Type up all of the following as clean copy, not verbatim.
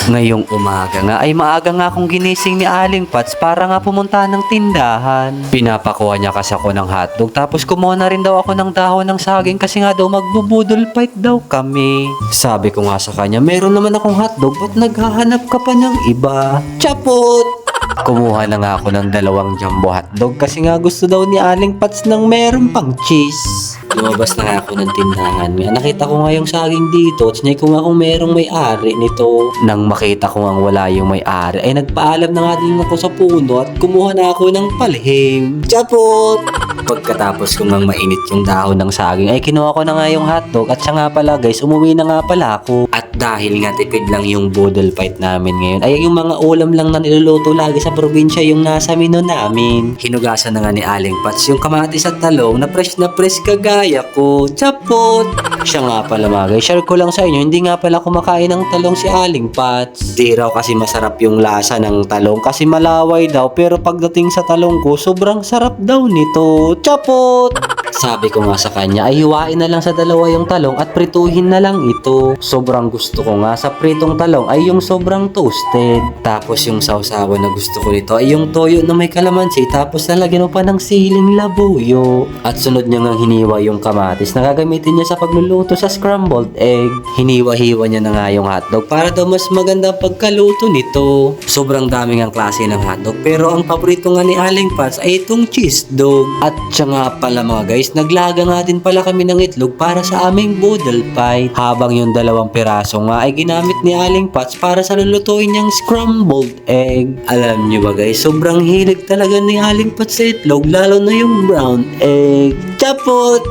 Ngayong umaga nga ay maaga nga akong ginising ni Aling Pats para nga pumunta ng tindahan. Pinapakuha niya kasi ako ng hotdog tapos kumuha na rin daw ako ng dahon ng saging kasi nga daw magbubudol fight daw kami. Sabi ko nga sa kanya, meron naman akong hotdog, ba't naghahanap ka pa ng iba? Chapot! Kumuha na nga ako ng 2 jumbo hotdog kasi nga gusto daw ni Aling Pats ng meron pang cheese. Lumabas na nga ako ng tindahan. Nakita ko nga yung saging dito. Tsinay ko nga kung merong may-ari nito. Nang makita ko nga wala yung may-ari, ay nagpaalam na nga din ako sa puno at kumuha na ako ng palhim. Chapot! Pagkatapos ko nga mainit yung dahon ng saging, ay kinuha ko na nga yung hotdog at siya nga pala guys, umuwi na nga pala ako. At dahil nga tipid lang yung budol fight namin ngayon, ay yung mga ulam lang na niluluto lagi sa probinsya yung nasa menu namin. Hinugasan na nga ni Aling Pats yung kamatis at talong na fresh kagaya ko. Chapot! Siya nga pala mga guys, share ko lang sa inyo, hindi nga pala kumakain ng talong si Aling Pats. Di raw kasi masarap yung lasa ng talong kasi malaway daw, pero pagdating sa talong ko, sobrang sarap daw nito. Chapot! Sabi ko nga sa kanya, ay hiwain na lang sa 2 yung talong at prituhin na lang ito. Sobrang gusto ko nga sa pritong talong ay yung sobrang toasted. Tapos yung sausawan na gusto ko nito ay yung toyo na may kalamansi tapos nalagyan mo pa ng siling labuyo. At sunod niya nga hiniwa yung kamatis na gagamitin niya sa pagluluto sa scrambled egg. Hiniwa-hiwa niya na nga yung hotdog para daw mas maganda pagkaluto nito. Sobrang daming ang klase ng hotdog pero ang paborito nga ni Aling Pats ay itong cheese dog. At siya nga pala mga guys, naglaga nga din pala kami ng itlog para sa aming budol fight. Habang yung 2 piraso nga ay ginamit ni Aling Pats para sa lulutuin niyang scrambled egg. Alam niyo ba guys, sobrang hilig talaga ni Aling Pats sa itlog, lalo na yung brown egg. Chapot!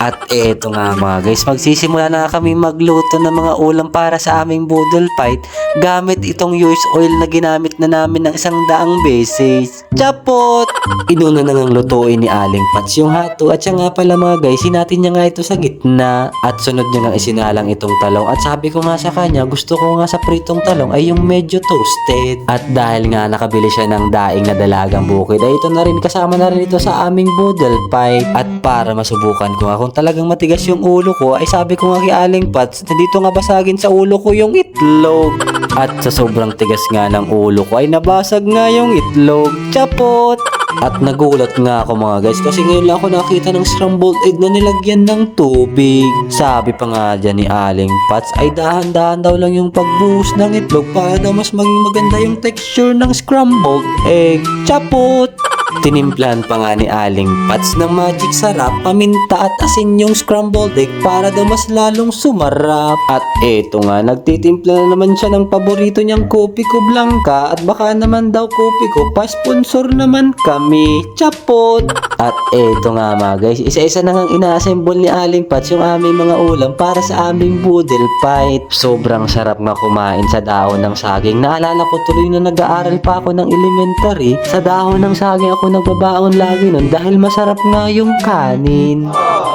At eto nga mga guys, magsisimula na kami magluto ng mga ulam para sa aming budol fight gamit itong used oil na ginamit na namin ng 100 beses. Chapot! Inuna na ngang lutuin ni Aling Pats yung hato at siya nga pala mga guys, sinatin niya nga ito sa gitna at sunod niya nga isinalang itong talong at sabi ko nga sa kanya, gusto ko nga sa pritong talong ay yung medyo toasted. At dahil nga nakabili siya ng daing na dalagang bukid ay ito na rin, kasama na rin ito sa aming budol fight. At para masubukan ko nga kung talagang matigas yung ulo ko ay sabi ko nga kay Aling Pats na dito nga basagin sa ulo ko yung itlog. At sa sobrang tigas nga ng ulo ko ay nabasag nga yung itlog. Chapot! At nagulat nga ako mga guys kasi ngayon lang ako nakita ng scrambled egg na nilagyan ng tubig. Sabi pa nga dyan ni Aling Pats ay dahan-dahan daw lang yung pagbuhos ng itlog para daw mas maging maganda yung texture ng scrambled egg. Chapot! Tinimplahan pa nga ni Aling Pats ng magic sarap, paminta at asin yung scrambled egg para daw mas lalong sumarap. At eto nga, nagtitimpla na naman siya ng paborito niyang kopi ko blanca at baka naman daw kopi ko pa-sponsor naman kami. Chapot! At eto nga mga guys, isa-isa na ngang ina-assemble ni Aling Pats yung aming mga ulam para sa aming budol fight. Sobrang sarap nga kumain sa dahon ng saging. Naalala ko tuloy na nag-aaral pa ako ng elementary, sa dahon ng saging ako nagbabaon lagi nun dahil masarap nga yung kanin.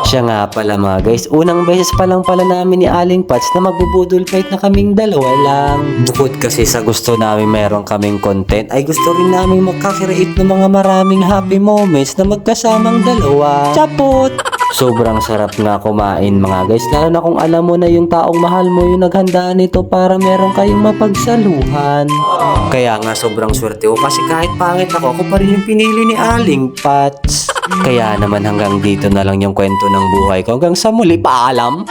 Siya nga pala mga guys, unang beses pa lang pala namin ni Aling Pats na magbubudol fight na kaming 2 lang. Bukod kasi sa gusto namin meron kaming content, ay gusto rin namin magkakreate ng mga maraming happy moments na magkasamang 2. Chapot! Sobrang sarap nga kumain mga guys, lalo na kung alam mo na yung taong mahal mo yung naghanda nito para meron kayong mapagsaluhan. Kaya nga sobrang swerte ko kasi kahit pangit ako pa rin yung pinili ni Aling Pats. Kaya naman hanggang dito na lang yung kwento ng buhay ko. Hanggang sa muli, paalam!